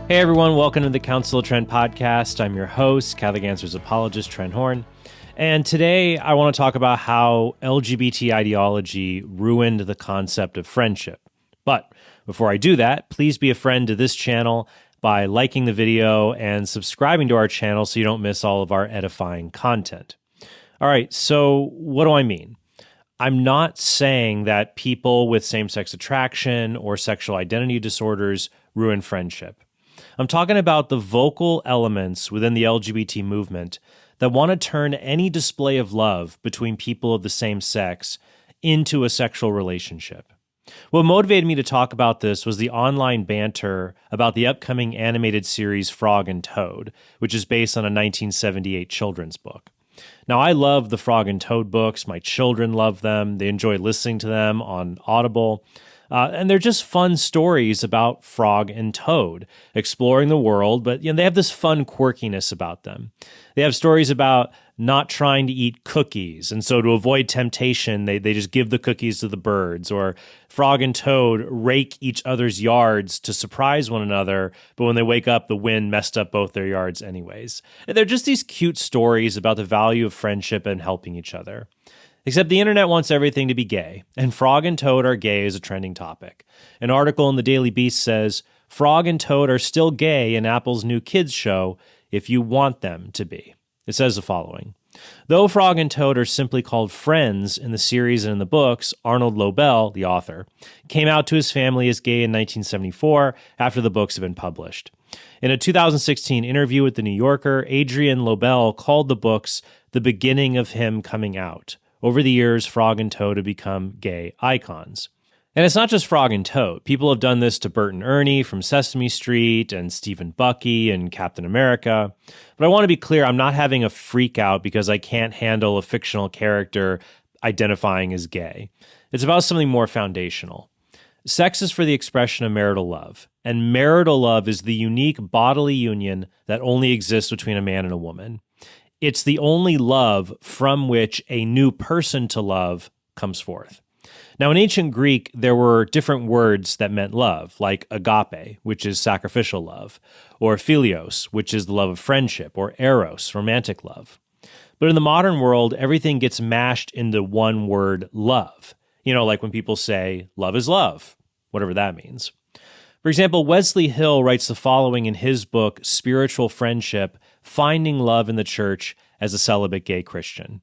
Hey everyone, welcome to the Council of Trent podcast. I'm your host, Catholic Answers apologist Trent Horn. And today I want to talk about how LGBT ideology ruined the concept of friendship. But before I do that, please be a friend to this channel by liking the video and subscribing to our channel so you don't miss all of our edifying content. All right, so what do I mean? I'm not saying that people with same-sex attraction or sexual identity disorders ruin friendship. I'm talking about the vocal elements within the LGBT movement that want to turn any display of love between people of the same sex into a sexual relationship. What motivated me to talk about this was the online banter about the upcoming animated series Frog and Toad, which is based on a 1978 children's book. Now, I love the Frog and Toad books. My children love them. They enjoy listening to them on Audible. And they're just fun stories about Frog and Toad exploring the world, but they have this fun quirkiness about them. They have stories about not trying to eat cookies, and so to avoid temptation, they just give the cookies to the birds. Or Frog and Toad rake each other's yards to surprise one another, but when they wake up, the wind messed up both their yards anyways. And they're just these cute stories about the value of friendship and helping each other. Except the internet wants everything to be gay, and Frog and Toad are gay is a trending topic. An article in the Daily Beast says, Frog and Toad are still gay in Apple's new kids show if you want them to be. It says the following. Though Frog and Toad are simply called friends in the series and in the books, Arnold Lobel, the author, came out to his family as gay in 1974 after the books had been published. In a 2016 interview with The New Yorker, Adrian Lobel called the books the beginning of him coming out. Over the years, Frog and Toad have become gay icons. And it's not just Frog and Toad. People have done this to Bert and Ernie from Sesame Street and Stephen Bucky and Captain America. But I want to be clear, I'm not having a freak out because I can't handle a fictional character identifying as gay. It's about something more foundational. Sex is for the expression of marital love, and marital love is the unique bodily union that only exists between a man and a woman. It's the only love from which a new person to love comes forth. Now, in ancient Greek, there were different words that meant love, like agape, which is sacrificial love, or philios, which is the love of friendship, or eros, romantic love. But in the modern world, everything gets mashed into one word, love. Like when people say, love is love, whatever that means. For example, Wesley Hill writes the following in his book, Spiritual Friendship, Finding Love in the Church as a Celibate Gay Christian.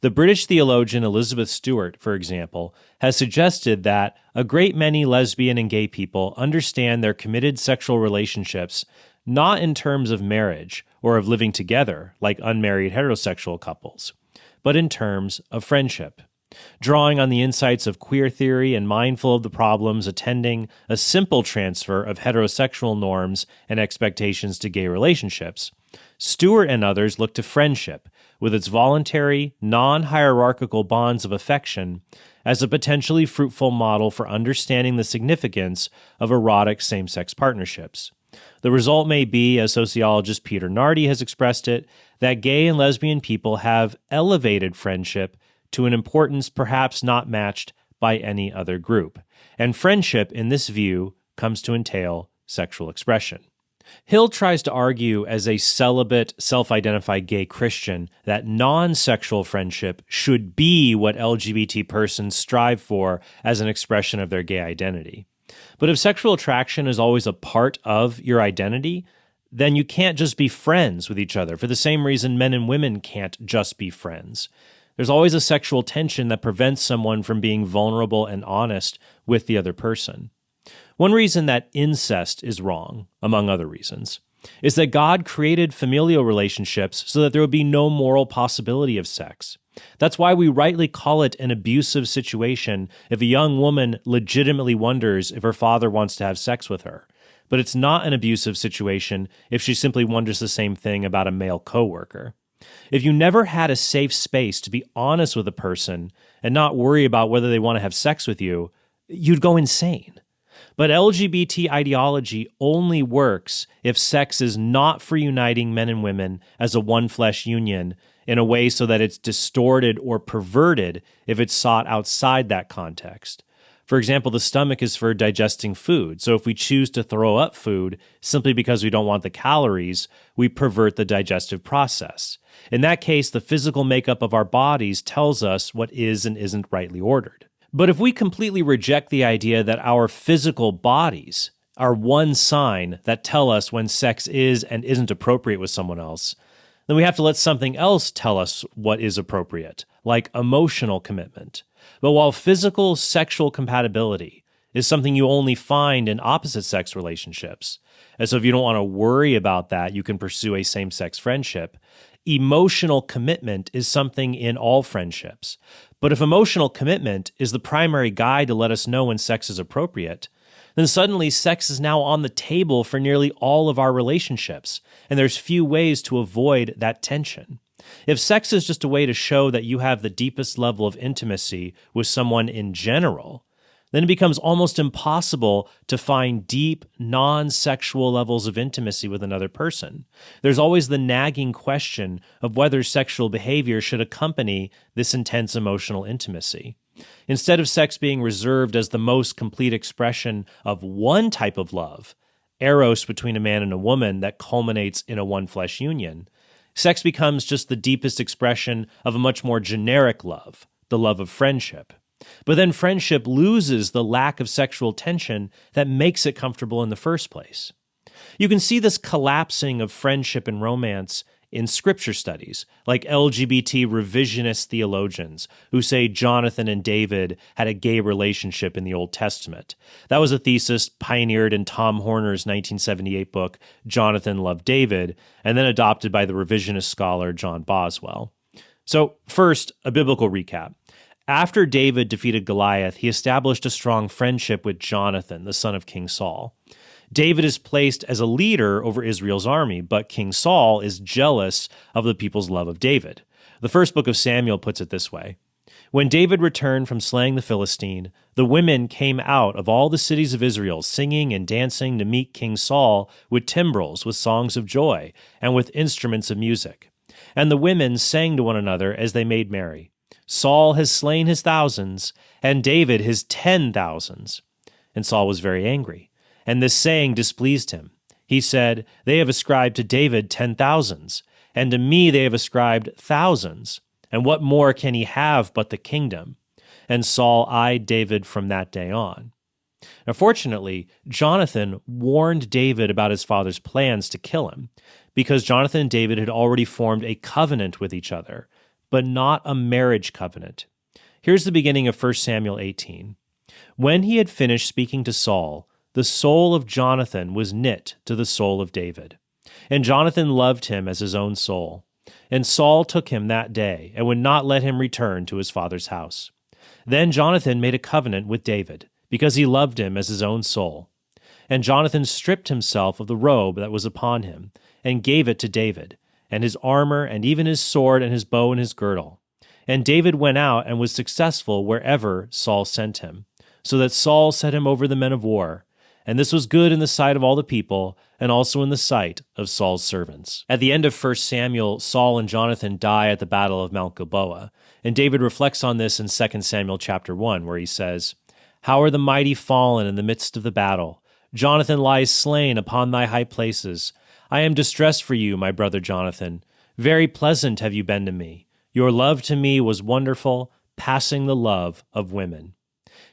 The British theologian Elizabeth Stewart, for example, has suggested that a great many lesbian and gay people understand their committed sexual relationships not in terms of marriage or of living together like unmarried heterosexual couples, but in terms of friendship. Drawing on the insights of queer theory and mindful of the problems attending a simple transfer of heterosexual norms and expectations to gay relationships, Stewart and others look to friendship, with its voluntary, non-hierarchical bonds of affection, as a potentially fruitful model for understanding the significance of erotic same-sex partnerships. The result may be, as sociologist Peter Nardi has expressed it, that gay and lesbian people have elevated friendship to an importance perhaps not matched by any other group. And friendship, in this view, comes to entail sexual expression. Hill tries to argue as a celibate, self-identified gay Christian that non-sexual friendship should be what LGBT persons strive for as an expression of their gay identity. But if sexual attraction is always a part of your identity, then you can't just be friends with each other for the same reason men and women can't just be friends. There's always a sexual tension that prevents someone from being vulnerable and honest with the other person. One reason that incest is wrong, among other reasons, is that God created familial relationships so that there would be no moral possibility of sex. That's why we rightly call it an abusive situation if a young woman legitimately wonders if her father wants to have sex with her. But it's not an abusive situation if she simply wonders the same thing about a male coworker. If you never had a safe space to be honest with a person and not worry about whether they want to have sex with you, you'd go insane. But LGBT ideology only works if sex is not for uniting men and women as a one-flesh union in a way so that it's distorted or perverted if it's sought outside that context. For example, the stomach is for digesting food. So if we choose to throw up food simply because we don't want the calories, we pervert the digestive process. In that case, the physical makeup of our bodies tells us what is and isn't rightly ordered. But if we completely reject the idea that our physical bodies are one sign that tell us when sex is and isn't appropriate with someone else, then we have to let something else tell us what is appropriate, like emotional commitment. But while physical sexual compatibility is something you only find in opposite sex relationships, and so if you don't want to worry about that, you can pursue a same-sex friendship, emotional commitment is something in all friendships. But if emotional commitment is the primary guide to let us know when sex is appropriate, then suddenly sex is now on the table for nearly all of our relationships, and there's few ways to avoid that tension. If sex is just a way to show that you have the deepest level of intimacy with someone in general, then it becomes almost impossible to find deep, non-sexual levels of intimacy with another person. There's always the nagging question of whether sexual behavior should accompany this intense emotional intimacy. Instead of sex being reserved as the most complete expression of one type of love, eros between a man and a woman that culminates in a one-flesh union, sex becomes just the deepest expression of a much more generic love, the love of friendship. But then friendship loses the lack of sexual tension that makes it comfortable in the first place. You can see this collapsing of friendship and romance in scripture studies, like LGBT revisionist theologians who say Jonathan and David had a gay relationship in the Old Testament. That was a thesis pioneered in Tom Horner's 1978 book, Jonathan Loved David, and then adopted by the revisionist scholar John Boswell. So first, a biblical recap. After David defeated Goliath, he established a strong friendship with Jonathan, the son of King Saul. David is placed as a leader over Israel's army, but King Saul is jealous of the people's love of David. The first book of Samuel puts it this way. When David returned from slaying the Philistine, the women came out of all the cities of Israel, singing and dancing to meet King Saul with timbrels, with songs of joy, and with instruments of music. And the women sang to one another as they made merry. Saul has slain his thousands, and David his 10,000s. And Saul was very angry, and this saying displeased him. He said, They have ascribed to David 10,000s, and to me they have ascribed thousands. And what more can he have but the kingdom? And Saul eyed David from that day on. Now, fortunately, Jonathan warned David about his father's plans to kill him, because Jonathan and David had already formed a covenant with each other, but not a marriage covenant. Here's the beginning of 1 Samuel 18. When he had finished speaking to Saul, the soul of Jonathan was knit to the soul of David. And Jonathan loved him as his own soul. And Saul took him that day, and would not let him return to his father's house. Then Jonathan made a covenant with David, because he loved him as his own soul. And Jonathan stripped himself of the robe that was upon him, and gave it to David, and his armor, and even his sword, and his bow, and his girdle. And David went out and was successful wherever Saul sent him, so that Saul set him over the men of war. And this was good in the sight of all the people, and also in the sight of Saul's servants. At the end of 1 Samuel, Saul and Jonathan die at the battle of Mount Gilboa, and David reflects on this in 2 Samuel chapter 1, where he says, How are the mighty fallen in the midst of the battle? Jonathan lies slain upon thy high places. I am distressed for you, my brother Jonathan. Very pleasant have you been to me. Your love to me was wonderful, passing the love of women.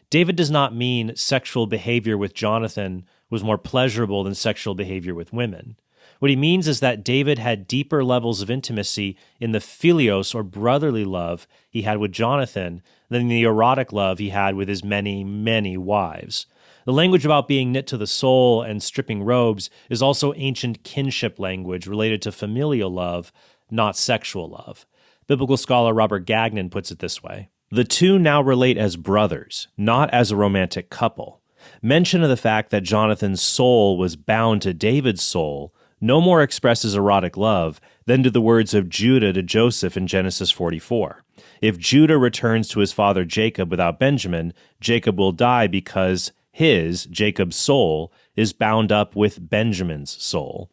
David does not mean sexual behavior with Jonathan was more pleasurable than sexual behavior with women. What he means is that David had deeper levels of intimacy in the philios or brotherly love he had with Jonathan than the erotic love he had with his many, many wives. The language about being knit to the soul and stripping robes is also ancient kinship language related to familial love, not sexual love. Biblical scholar Robert Gagnon puts it this way. The two now relate as brothers, not as a romantic couple. Mention of the fact that Jonathan's soul was bound to David's soul no more expresses erotic love than do the words of Judah to Joseph in Genesis 44. If Judah returns to his father Jacob without Benjamin, Jacob will die because Jacob's soul, is bound up with Benjamin's soul.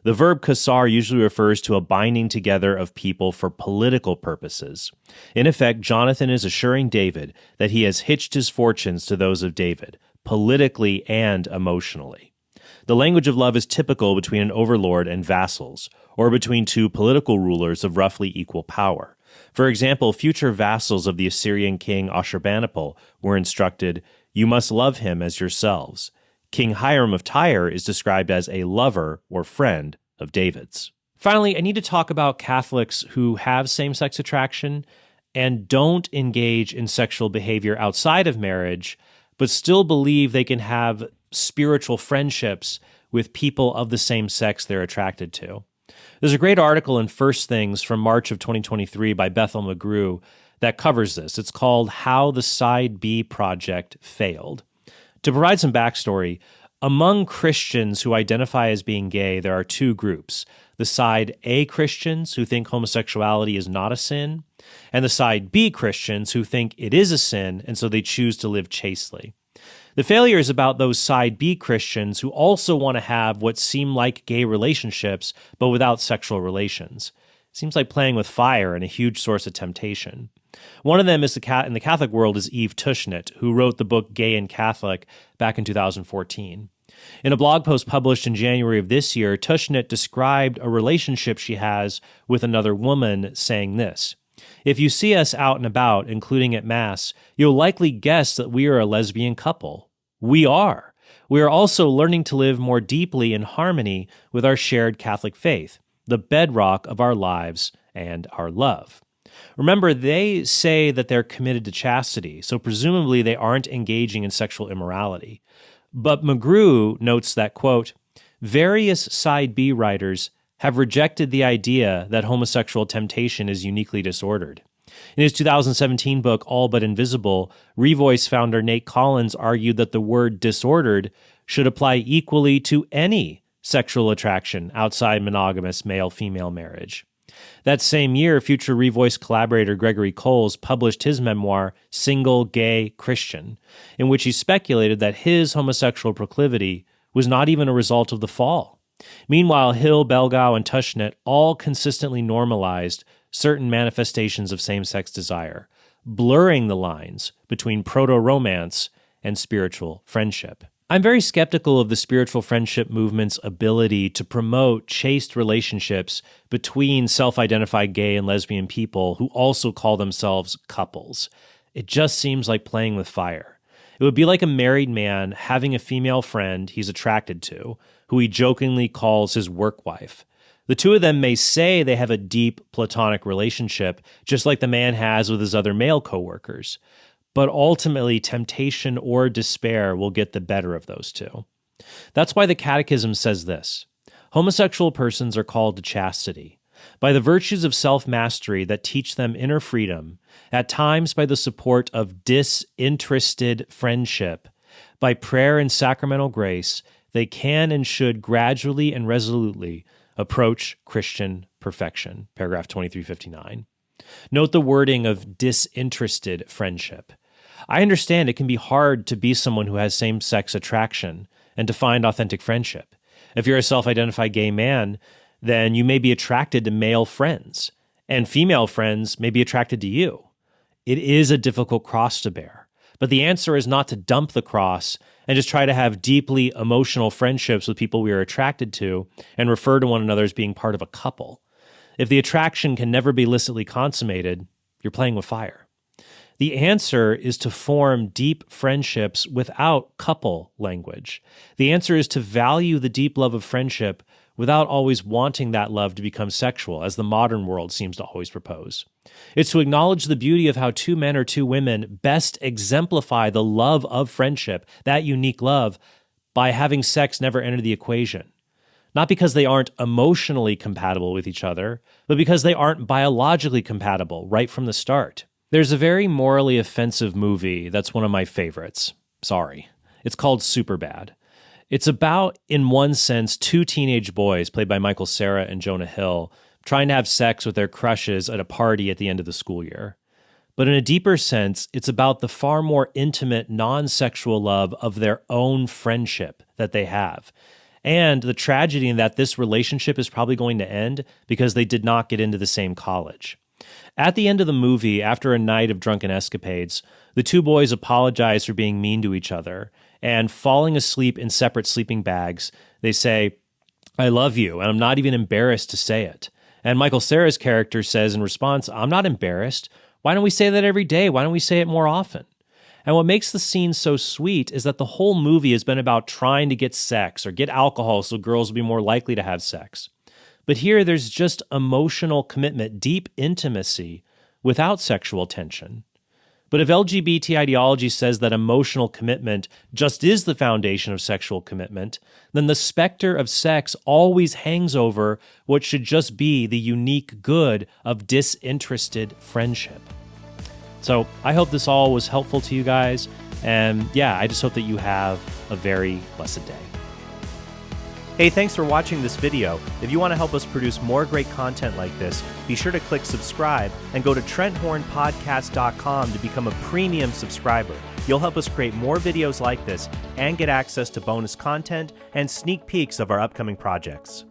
The verb kasar usually refers to a binding together of people for political purposes. In effect, Jonathan is assuring David that he has hitched his fortunes to those of David, politically and emotionally. The language of love is typical between an overlord and vassals, or between two political rulers of roughly equal power. For example, future vassals of the Assyrian king Ashurbanipal were instructed, "You must love him as yourselves." King Hiram of Tyre is described as a lover or friend of David's. Finally, I need to talk about Catholics who have same-sex attraction and don't engage in sexual behavior outside of marriage, but still believe they can have spiritual friendships with people of the same sex they're attracted to. There's a great article in First Things from March of 2023 by Bethel McGrew that covers this. It's called How the Side B Project Failed. To provide some backstory, among Christians who identify as being gay, there are two groups. The side A Christians who think homosexuality is not a sin, and the side B Christians who think it is a sin, and so they choose to live chastely. The failure is about those side B Christians who also want to have what seem like gay relationships, but without sexual relations. It seems like playing with fire and a huge source of temptation. One of them is in the Catholic world is Eve Tushnet, who wrote the book Gay and Catholic back in 2014. In a blog post published in January of this year, Tushnet described a relationship she has with another woman, saying this: "If you see us out and about, including at Mass, you'll likely guess that we are a lesbian couple. We are. We are also learning to live more deeply in harmony with our shared Catholic faith, the bedrock of our lives and our love." Remember, they say that they're committed to chastity, so presumably they aren't engaging in sexual immorality. But McGrew notes that, quote, "Various side B writers have rejected the idea that homosexual temptation is uniquely disordered. In his 2017 book, All But Invisible, Revoice founder Nate Collins argued that the word disordered should apply equally to any sexual attraction outside monogamous male-female marriage. That same year, future Revoice collaborator Gregory Coles published his memoir, Single Gay Christian, in which he speculated that his homosexual proclivity was not even a result of the fall. Meanwhile, Hill, Belgau, and Tushnet all consistently normalized certain manifestations of same-sex desire, blurring the lines between proto-romance and spiritual friendship. I'm very skeptical of the spiritual friendship movement's ability to promote chaste relationships between self-identified gay and lesbian people who also call themselves couples. It just seems like playing with fire. It would be like a married man having a female friend he's attracted to, who he jokingly calls his work wife. The two of them may say they have a deep platonic relationship, just like the man has with his other male coworkers. But ultimately, temptation or despair will get the better of those two. That's why the Catechism says this: homosexual persons are called to chastity, by the virtues of self-mastery that teach them inner freedom, at times by the support of disinterested friendship, by prayer and sacramental grace, they can and should gradually and resolutely approach Christian perfection. Paragraph 2359. Note the wording of disinterested friendship. I understand it can be hard to be someone who has same-sex attraction and to find authentic friendship. If you're a self-identified gay man, then you may be attracted to male friends, and female friends may be attracted to you. It is a difficult cross to bear, but the answer is not to dump the cross and just try to have deeply emotional friendships with people we are attracted to and refer to one another as being part of a couple. If the attraction can never be illicitly consummated, you're playing with fire. The answer is to form deep friendships without couple language. The answer is to value the deep love of friendship without always wanting that love to become sexual, as the modern world seems to always propose. It's to acknowledge the beauty of how two men or two women best exemplify the love of friendship, that unique love, by having sex never enter the equation. Not because they aren't emotionally compatible with each other, but because they aren't biologically compatible right from the start. There's a very morally offensive movie that's one of my favorites. Sorry. It's called Superbad. It's about, in one sense, two teenage boys, played by Michael Cera and Jonah Hill, trying to have sex with their crushes at a party at the end of the school year. But in a deeper sense, it's about the far more intimate, non-sexual love of their own friendship that they have. and the tragedy in that this relationship is probably going to end because they did not get into the same college. At the end of the movie, after a night of drunken escapades, the two boys apologize for being mean to each other, and falling asleep in separate sleeping bags, they say, "I love you, and I'm not even embarrassed to say it." And Michael Cera's character says in response, "I'm not embarrassed. Why don't we say that every day? Why don't we say it more often?" And what makes the scene so sweet is that the whole movie has been about trying to get sex or get alcohol so girls will be more likely to have sex. But here there's just emotional commitment, deep intimacy without sexual tension. But if LGBT ideology says that emotional commitment just is the foundation of sexual commitment, then the specter of sex always hangs over what should just be the unique good of disinterested friendship. So I hope this all was helpful to you guys. And yeah, I just hope that you have a very blessed day. Hey, thanks for watching this video. If you want to help us produce more great content like this, be sure to click subscribe and go to TrentHornPodcast.com to become a premium subscriber. You'll help us create more videos like this and get access to bonus content and sneak peeks of our upcoming projects.